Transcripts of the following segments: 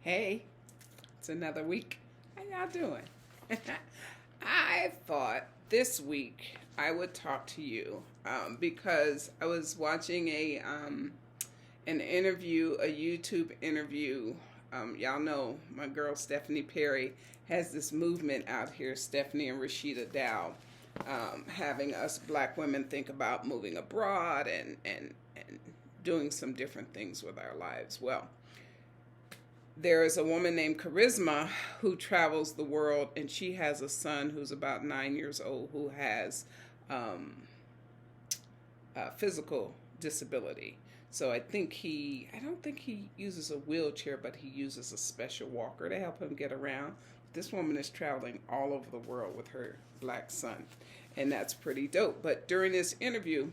Hey, it's another week. How y'all doing? I thought this week I would talk to you because I was watching an interview, a YouTube interview. Y'all know my girl Stephanie Perry has this movement out here, Stephanie and Rashida Dow, having us black women think about moving abroad and doing some different things with our lives. Well, there is a woman named Charisma who travels the world, and she has a son who's about 9 years old who has a physical disability. So I don't think he uses a wheelchair, but he uses a special walker to help him get around. This woman is traveling all over the world with her black son, and that's pretty dope. But during this interview,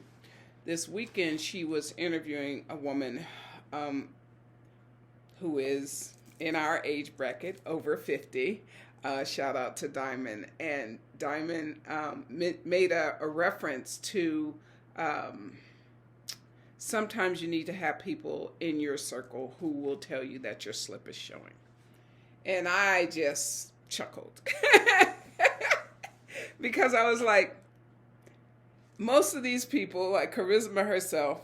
this weekend, she was interviewing a woman who is in our age bracket, over 50. Shout out to Diamond. And Diamond made a reference to sometimes you need to have people in your circle who will tell you that your slip is showing. And I just chuckled because I was like, most of these people, like Charisma herself,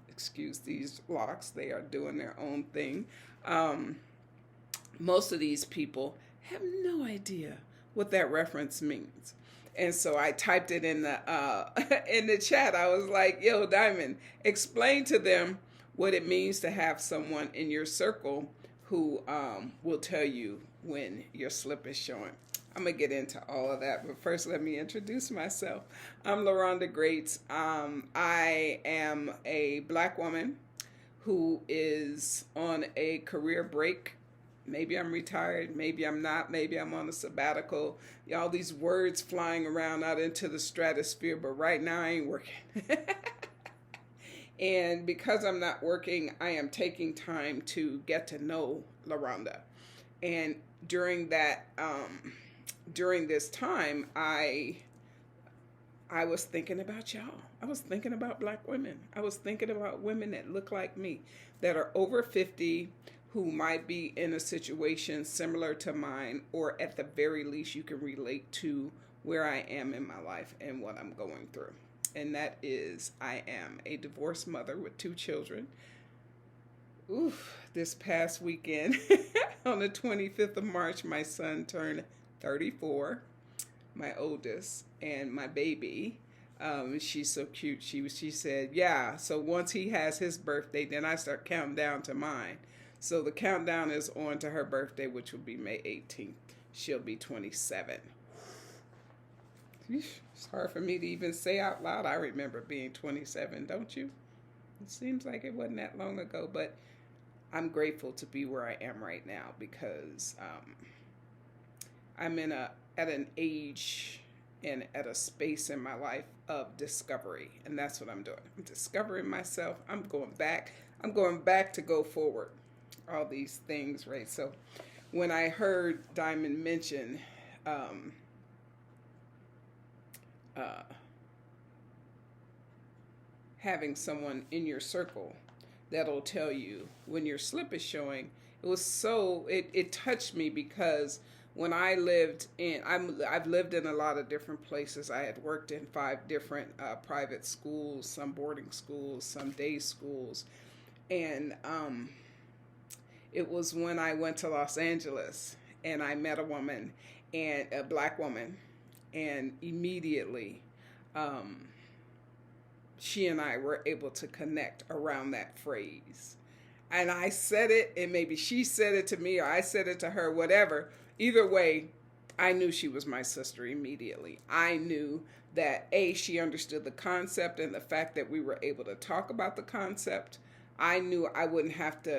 excuse these locks, they are doing their own thing. Most of these people have no idea what that reference means. And so I typed it in the chat. I was like, yo, Diamond, explain to them what it means to have someone in your circle who will tell you when your slip is showing. I'm going to get into all of that, but first let me introduce myself. I'm Lgreats. I am a black woman who is on a career break. Maybe I'm retired, maybe I'm not, maybe I'm on a sabbatical. All these words flying around out into the stratosphere, but right now I ain't working. And because I'm not working, I am taking time to get to know LaRonda. And during this time, I was thinking about y'all. I was thinking about black women. I was thinking about women that look like me, that are over 50, who might be in a situation similar to mine, or at the very least you can relate to where I am in my life and what I'm going through. And that is, I am a divorced mother with 2 children. This past weekend, on the 25th of March, my son turned 34, my oldest, and my baby. She's so cute. She said, yeah, so once he has his birthday, then I start counting down to mine. So the countdown is on to her birthday, which will be May 18th. She'll be 27. It's hard for me to even say out loud. I remember being 27, don't you? It seems like it wasn't that long ago, but I'm grateful to be where I am right now because I'm at an age and at a space in my life of discovery, and that's what I'm doing. I'm discovering myself. I'm going back to go forward. All these things, right? So when I heard Diamond mention having someone in your circle that'll tell you when your slip is showing, it touched me because when I've lived in a lot of different places. I had worked in 5 different private schools, some boarding schools, some day schools, and it was when I went to Los Angeles and I met a black woman, and immediately she and I were able to connect around that phrase. And I said it, and maybe she said it to me or I said it to her, whatever. Either way, I knew she was my sister immediately. I knew that she understood the concept, and the fact that we were able to talk about the concept, I knew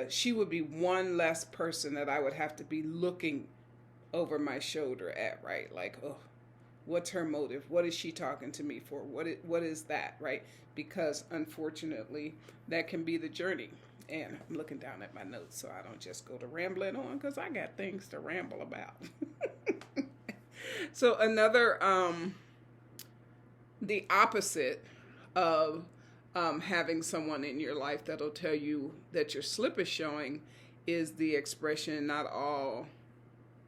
she would be one less person that I would have to be looking over my shoulder at, right? Like, oh, what's her motive? What is she talking to me for? What is that, right? Because unfortunately, that can be the journey. And I'm looking down at my notes so I don't just go to rambling on, because I got things to ramble about. So another, the opposite of having someone in your life that'll tell you that your slip is showing is the expression, not all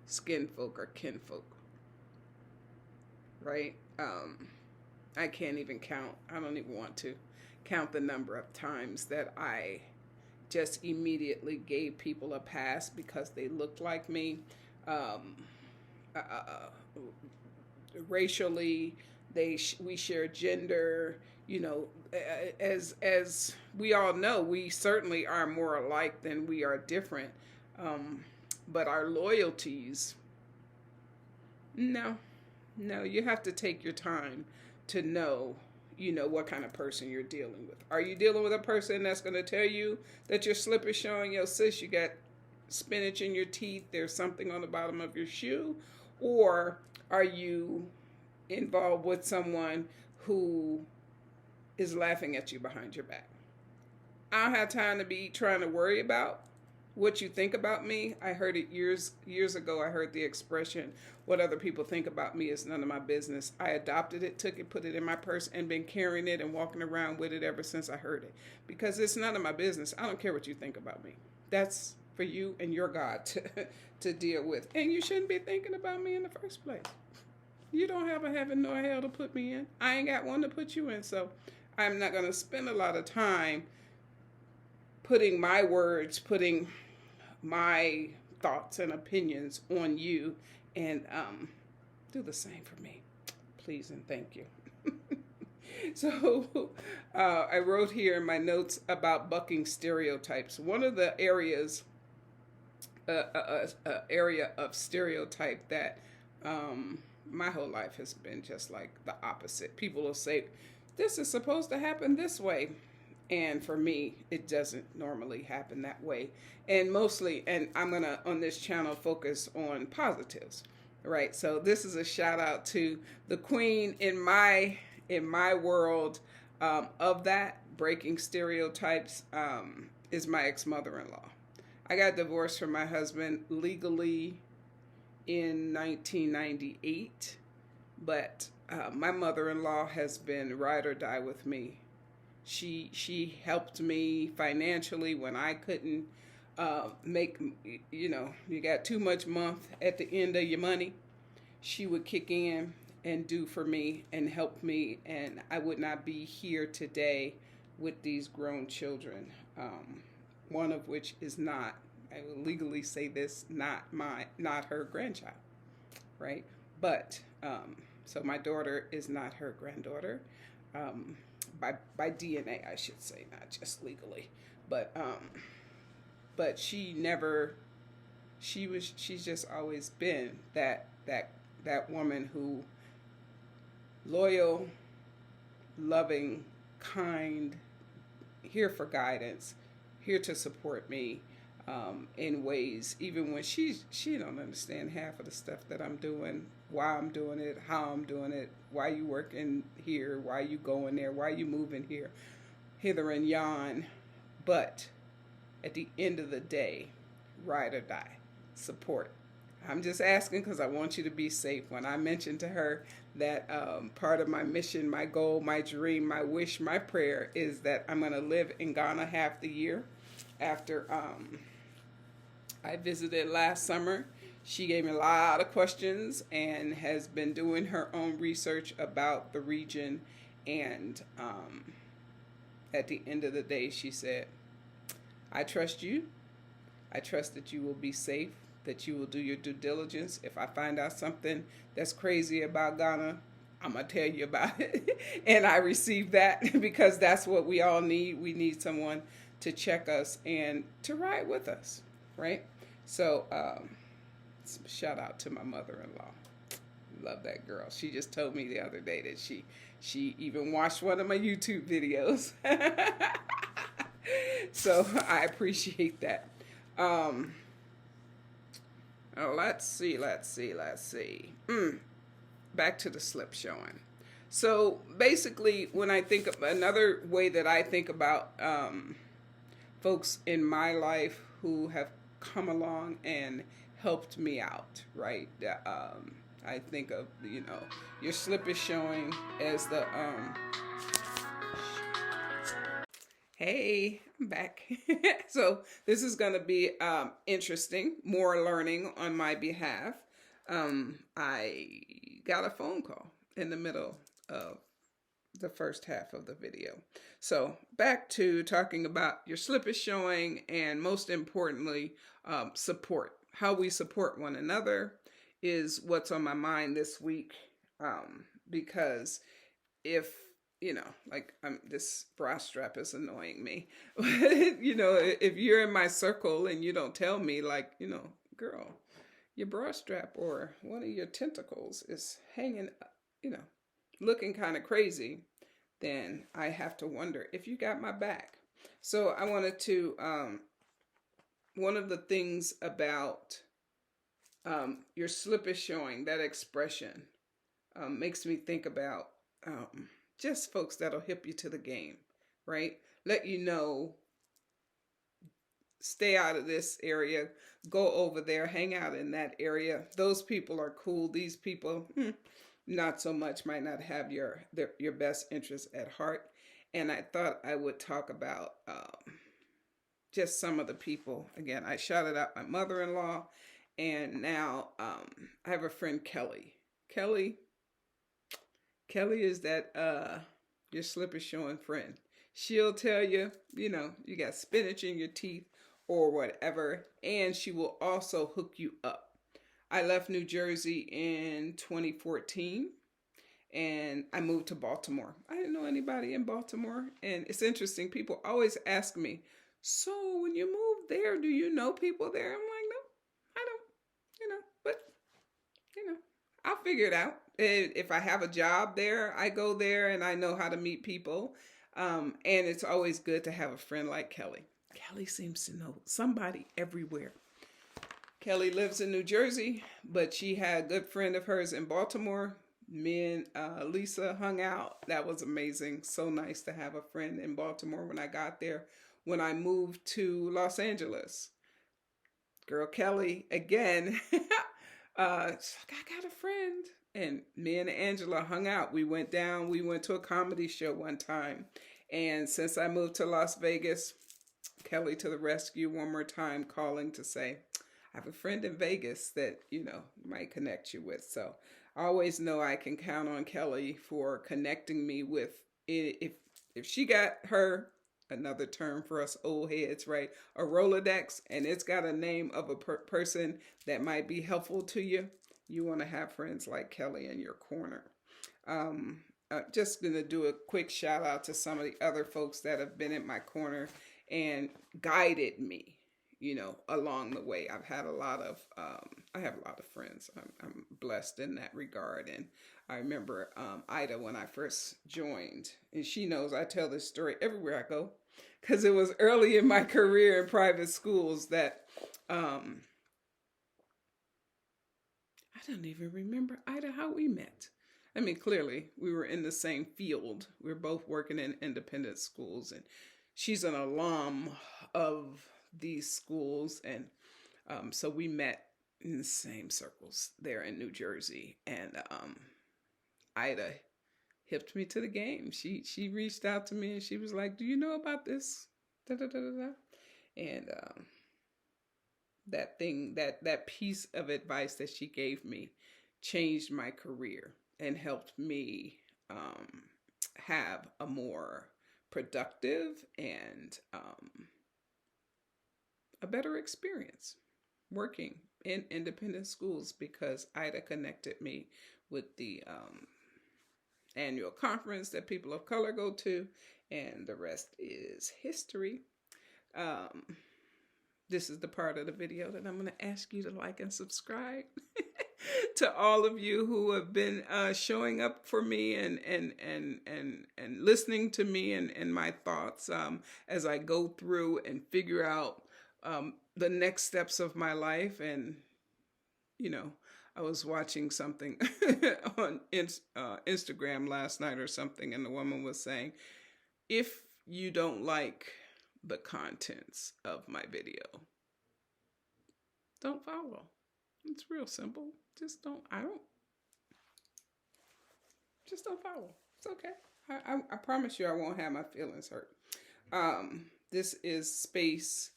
skin folk are kinfolk, right? I can't even count. I don't even want to count the number of times that I just immediately gave people a pass because they looked like me. Um, Racially, we share gender. You know, as we all know, we certainly are more alike than we are different. But our loyalties, no, you have to take your time to know, what kind of person you're dealing with. Are you dealing with a person that's going to tell you that your slip is showing? Yo, sis, you got spinach in your teeth, there's something on the bottom of your shoe? Or are you involved with someone who is laughing at you behind your back? I don't have time to be trying to worry about what you think about me. I heard it years ago. I heard the expression, what other people think about me is none of my business. I adopted it, took it, put it in my purse, and been carrying it and walking around with it ever since I heard it. Because it's none of my business. I don't care what you think about me. That's for you and your God to deal with. And you shouldn't be thinking about me in the first place. You don't have a heaven nor hell to put me in. I ain't got one to put you in. So I'm not going to spend a lot of time putting my words, putting my thoughts and opinions on you, and do the same for me, please and thank you. So I wrote here in my notes about bucking stereotypes. One of the areas, area of stereotype that my whole life has been just like the opposite. People will say, this is supposed to happen this way. And for me, it doesn't normally happen that way. And mostly, and I'm going to, on this channel, focus on positives, right? So this is a shout out to the queen in my world of that, breaking stereotypes, is my ex-mother-in-law. I got divorced from my husband legally in 1998, but my mother-in-law has been ride or die with me. She helped me financially when I couldn't make, you got too much month at the end of your money. She would kick in and do for me and help me, and I would not be here today with these grown children, one of which is not, I will legally say this, not her grandchild, right? But, so my daughter is not her granddaughter. By DNA, I should say, not just legally, but she's just always been that woman who, loyal, loving, kind, here for guidance, here to support me in ways, even when she don't understand half of the stuff that I'm doing, why I'm doing it, how I'm doing it, why you working here, why you going there, why you moving here, hither and yon. But at the end of the day, ride or die, support. I'm just asking because I want you to be safe. When I mentioned to her that part of my mission, my goal, my dream, my wish, my prayer is that I'm going to live in Ghana half the year. After I visited last summer, she gave me a lot of questions and has been doing her own research about the region. And at the end of the day, she said, I trust you. I trust that you will be safe, that you will do your due diligence. If I find out something that's crazy about Ghana, I'm going to tell you about it. And I received that because that's what we all need. We need someone to check us and to ride with us, right? So, shout out to my mother-in-law. Love that girl. She just told me the other day that she even watched one of my YouTube videos. So I appreciate that. Oh, let's see. Back to the slip showing. So basically, when I think of another way that I think about folks in my life who have come along and helped me out, right? I think of, your slip is showing as the, Hey, I'm back. So this is going to be interesting, more learning on my behalf. I got a phone call in the middle of the first half of the video. So back to talking about your slip is showing, and most importantly, support. How we support one another is what's on my mind this week, because if like this bra strap is annoying me. If you're in my circle and you don't tell me, like, girl, your bra strap or one of your tentacles is hanging, looking kind of crazy, then I have to wonder if you got my back. So I wanted to, one of the things about your slip is showing, that expression, makes me think about just folks that'll hip you to the game, right? Let you know, stay out of this area, go over there, hang out in that area. Those people are cool. These people, not so much, might not have your best interests at heart. And I thought I would talk about just some of the people. Again, I shouted out my mother-in-law, and now I have a friend, Kelly. Kelly is that your slip is showing friend. She'll tell you, you got spinach in your teeth or whatever, and she will also hook you up. I left New Jersey in 2014 and I moved to Baltimore. I didn't know anybody in Baltimore, and it's interesting. People always ask me, so when you moved there, do you know people there? I'm like, no, I don't, but I'll figure it out. If I have a job there, I go there and I know how to meet people. And it's always good to have a friend like Kelly. Kelly seems to know somebody everywhere. Kelly lives in New Jersey, but she had a good friend of hers in Baltimore. Me and Lisa hung out. That was amazing. So nice to have a friend in Baltimore when I got there. When I moved to Los Angeles, girl Kelly, again, I got a friend. And me and Angela hung out. We went to a comedy show one time. And since I moved to Las Vegas, Kelly to the rescue one more time, calling to say, I have a friend in Vegas that, might connect you with. So I always know I can count on Kelly for connecting me with, if she got her, another term for us old heads, right? A Rolodex, and it's got a name of a person that might be helpful to you. You want to have friends like Kelly in your corner. Just going to do a quick shout out to some of the other folks that have been in my corner and guided me, along the way. I have a lot of friends. I'm blessed in that regard. And I remember Ida when I first joined, and she knows I tell this story everywhere I go, because it was early in my career in private schools that I don't even remember, Ida, how we met. I mean, clearly we were in the same field. We were both working in independent schools, and she's an alum of these schools. And so we met in the same circles there in New Jersey. And Ida hipped me to the game. She reached out to me and she was like, do you know about this? Da, da, da, da, da. And that piece of advice that she gave me changed my career and helped me have a more productive and a better experience working in independent schools, because Ida connected me with the annual conference that people of color go to, and the rest is history. This is the part of the video that I'm going to ask you to like and subscribe. To all of you who have been showing up for me and listening to me and my thoughts as I go through and figure out the next steps of my life. And I was watching something on Instagram last night or something, and the woman was saying, if you don't like the contents of my video, don't follow. It's real simple. Just don't follow. It's okay. I promise you I won't have my feelings hurt. This is space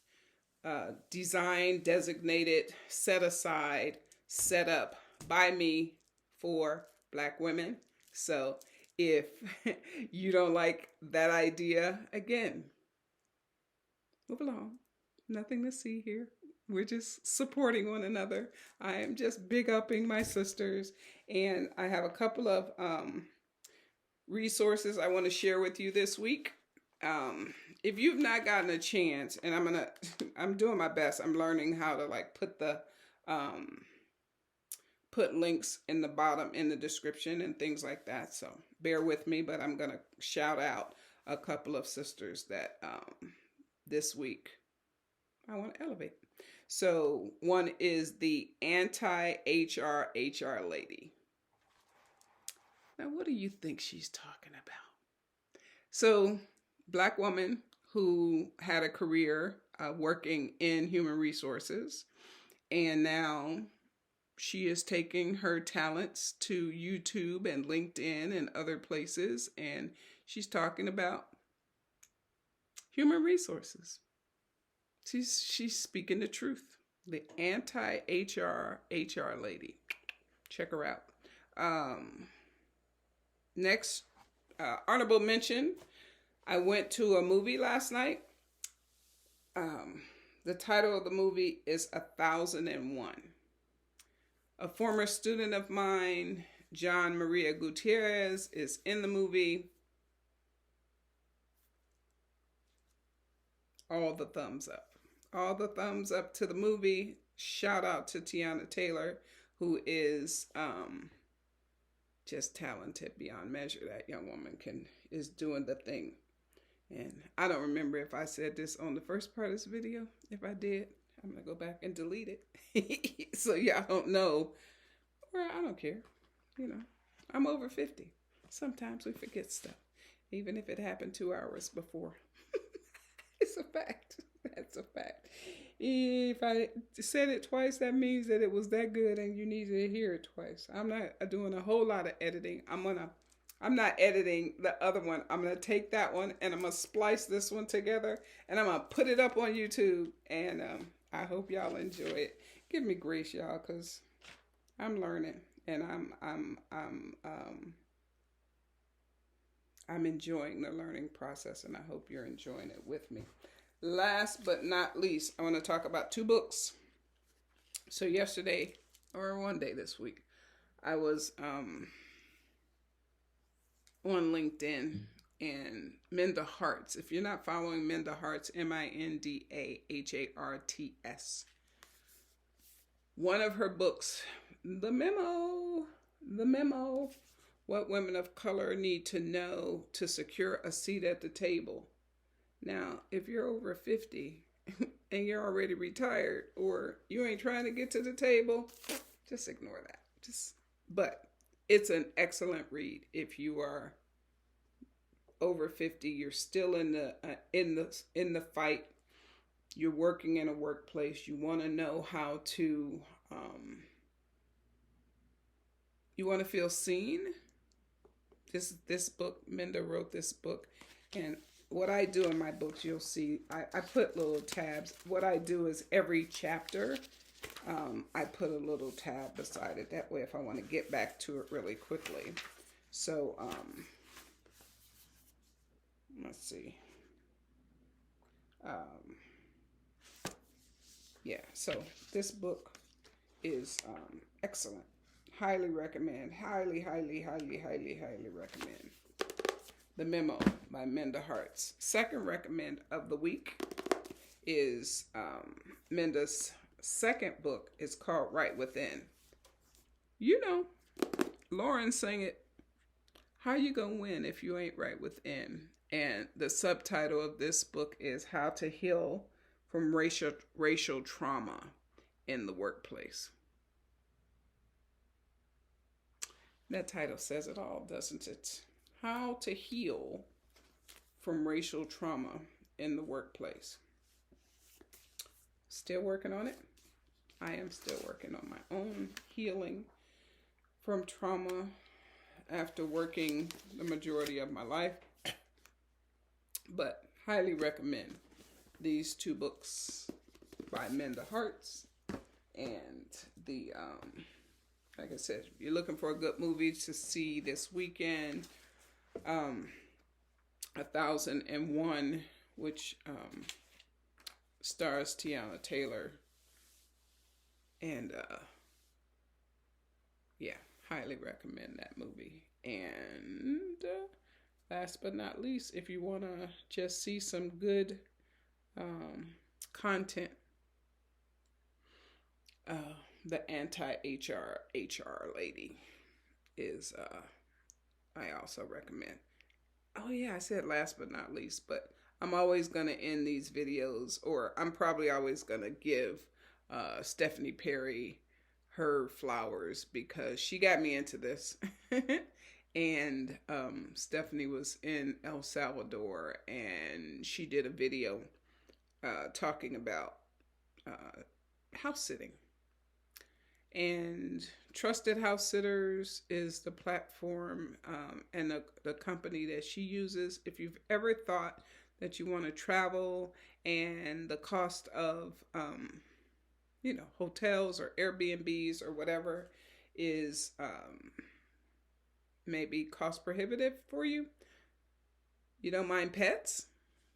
designed, designated, set aside, set up by me for Black women. So if you don't like that idea, again, move along. Nothing to see here. We're just supporting one another. I am just big upping my sisters. And I have a couple of resources I want to share with you this week. If you've not gotten a chance, and I'm doing my best. I'm learning how to like put links in the bottom in the description and things like that. So bear with me, but I'm gonna shout out a couple of sisters that this week I want to elevate. So one is the AntiHr HR lady. Now, what do you think she's talking about? So, Black woman who had a career working in human resources, and now she is taking her talents to YouTube and LinkedIn and other places, and she's talking about human resources. She's speaking the truth. The AntiHr HR lady. Check her out. Next, honorable mention. I went to a movie last night. The title of the movie is 1001. A former student of mine, John Maria Gutierrez, is in the movie. All the thumbs up. All the thumbs up to the movie. Shout out to Tiana Taylor, who is just talented beyond measure. That young woman is doing the thing. And I don't remember if I said this on the first part of this video. If I did, I'm going to go back and delete it. So y'all don't know. Or I don't care. You know, I'm over 50. Sometimes we forget stuff. Even if it happened 2 hours before. It's a fact. That's a fact. If I said it twice, that means that it was that good and you needed to hear it twice. I'm not doing a whole lot of editing. I'm not editing the other one. I'm going to take that one and I'm going to splice this one together and I'm going to put it up on YouTube. And I hope y'all enjoy it. Give me grace, y'all, because I'm learning and I'm enjoying the learning process, and I hope you're enjoying it with me. Last but not least, I want to talk about 2 books. So yesterday, or one day this week, I was on LinkedIn, and Minda Harts. If you're not following Minda Harts, MindaHarts, one of her books, The Memo, What Women of Color Need to Know to Secure a Seat at the Table. Now, if you're over 50 and you're already retired, or you ain't trying to get to the table, just ignore that. But it's an excellent read. If you are over 50, you're still in the fight. You're working in a workplace. You want to know how to. You want to feel seen. This book, Minda wrote this book, and what I do in my books, you'll see, I put little tabs. What I do is every chapter, I put a little tab beside it. That way, if I want to get back to it really quickly. So, let's see. Yeah, so this book is excellent. Highly recommend. Highly recommend. The Memo by Minda Harts. Second recommend of the week is Minda's second book. It's called Right Within. You know, Lauren sang it, How You Gonna Win If You Ain't Right Within? And the subtitle of this book is How to Heal from Racial Trauma in the Workplace. That title says it all, doesn't it? How to heal from racial trauma in the workplace. Still working on it. I am still working on my own healing from trauma after working the majority of my life. But highly recommend these two books by Minda Harts. And the, like I said, if you're looking for a good movie to see this weekend, 1001, which stars Tiana Taylor. And yeah, highly recommend that movie. And last but not least, if you want to just see some good content, the AntiHr HR lady is, I also recommend. Oh yeah, I said last but not least, but I'm always going to end these videos, or I'm probably always going to give Stephanie Perry her flowers, because she got me into this. And Stephanie was in El Salvador, and she did a video talking about house sitting. And Trusted House Sitters is the platform and the company that she uses. If you've ever thought that you want to travel and the cost of hotels or Airbnbs or whatever is maybe cost prohibitive for you, you don't mind pets,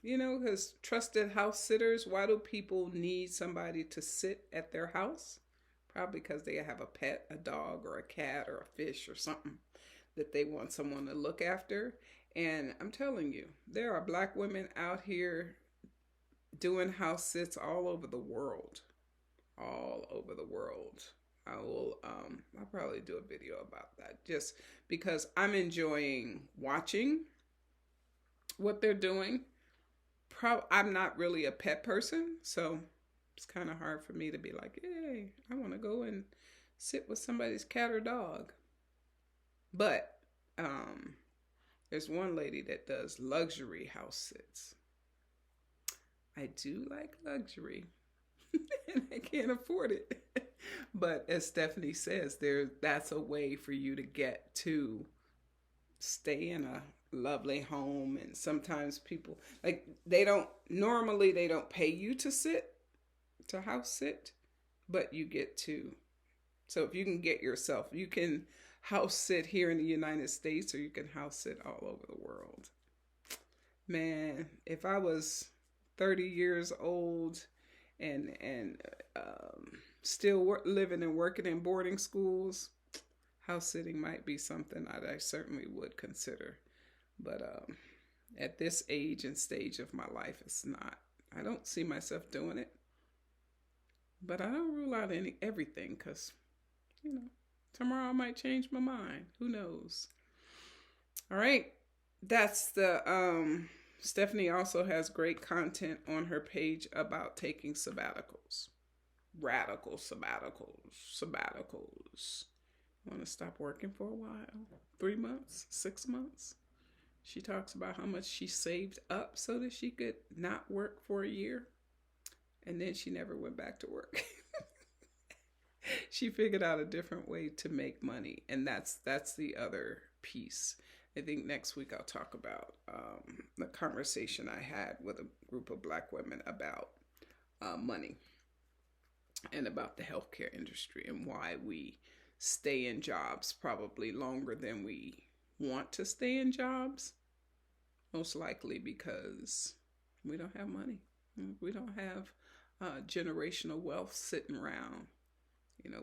because Trusted House Sitters, why do people need somebody to sit at their house? Probably because they have a pet, a dog or a cat or a fish or something that they want someone to look after. And I'm telling you, there are Black women out here doing house sits all over the world. All over the world. I'll probably do a video about that, just because I'm enjoying watching what they're doing. I'm not really a pet person, so it's kind of hard for me to be like, hey, I want to go and sit with somebody's cat or dog. But there's one lady that does luxury house sits. I do like luxury. And I can't afford it. But as Stephanie says, that's a way for you to get to stay in a lovely home. And sometimes people, they don't pay you to house sit, but you get to. So if you can get yourself, you can house sit here in the United States, or you can house sit all over the world. Man, if I was 30 years old and still living and working in boarding schools, house sitting might be something I certainly would consider. But at this age and stage of my life, it's not. I don't see myself doing it. But I don't rule out everything, because, tomorrow I might change my mind. Who knows? All right. That's the... Stephanie also has great content on her page about taking sabbaticals. Radical sabbaticals. Want to stop working for a while? 3 months? 6 months? She talks about how much she saved up so that she could not work for a year. And then she never went back to work. She figured out a different way to make money. And that's the other piece. I think next week I'll talk about the conversation I had with a group of Black women about money and about the healthcare industry and why we stay in jobs probably longer than we want to stay in jobs. Most likely because we don't have money. We don't have generational wealth sitting around.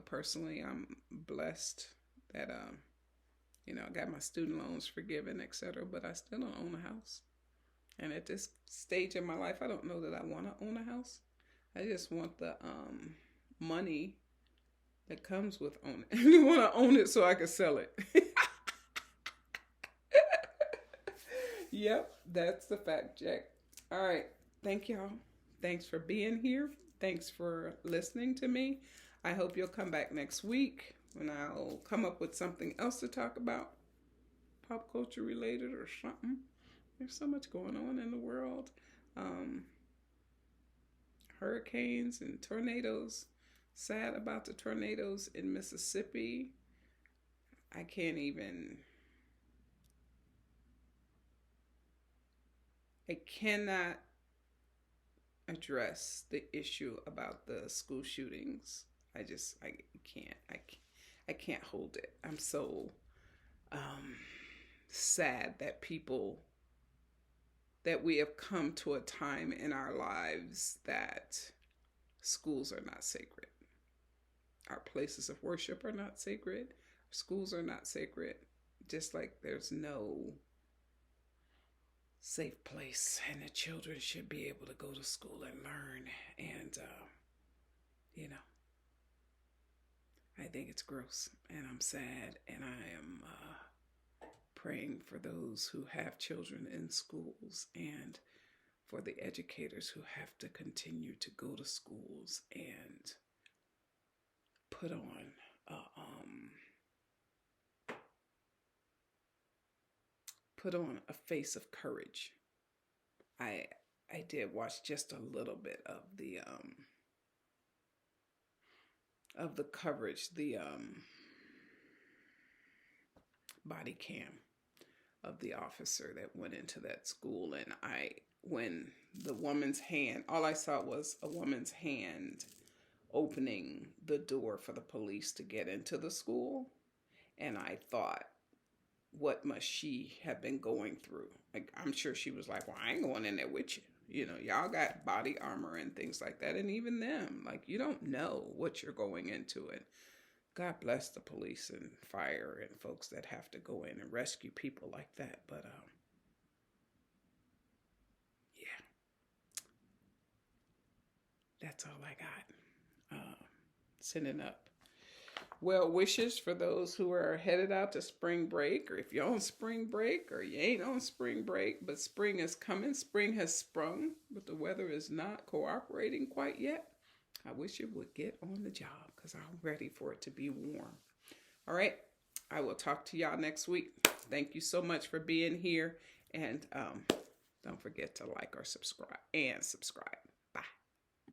Personally, I'm blessed that I got my student loans forgiven, etc., but I still don't own a house. And at this stage in my life, I don't know that I want to own a house. I just want the money that comes with owning it. I want to own it so I can sell it. Yep, that's the fact check. All right. Thank y'all. Thanks for being here. Thanks for listening to me. I hope you'll come back next week when I'll come up with something else to talk about, pop culture related or something. There's so much going on in the world. Hurricanes and tornadoes. Sad about the tornadoes in Mississippi. I can't even I cannot address the issue about the school shootings. I can't. I can't hold it. I'm so sad that we have come to a time in our lives that schools are not sacred. Our places of worship are not sacred. Schools are not sacred. Just like there's no safe place, and the children should be able to go to school and learn. And, I think it's gross, and I'm sad, and I am praying for those who have children in schools, and for the educators who have to continue to go to schools and put on a face of courage. I did watch just a little bit of the coverage, the body cam of the officer that went into that school, and when the woman's hand, all I saw was a woman's hand opening the door for the police to get into the school, and I thought, what must she have been going through? Like, I'm sure she was like, well, I ain't going in there with you. Y'all got body armor and things like that. And even them, like, you don't know what you're going into. And God bless the police and fire and folks that have to go in and rescue people like that. But, yeah, that's all I got. Sending up well wishes for those who are headed out to spring break, or if you're on spring break or you ain't on spring break, but spring is coming. Spring has sprung, but the weather is not cooperating quite yet. I wish it would get on the job because I'm ready for it to be warm. All right. I will talk to y'all next week. Thank you so much for being here. And don't forget to like or subscribe.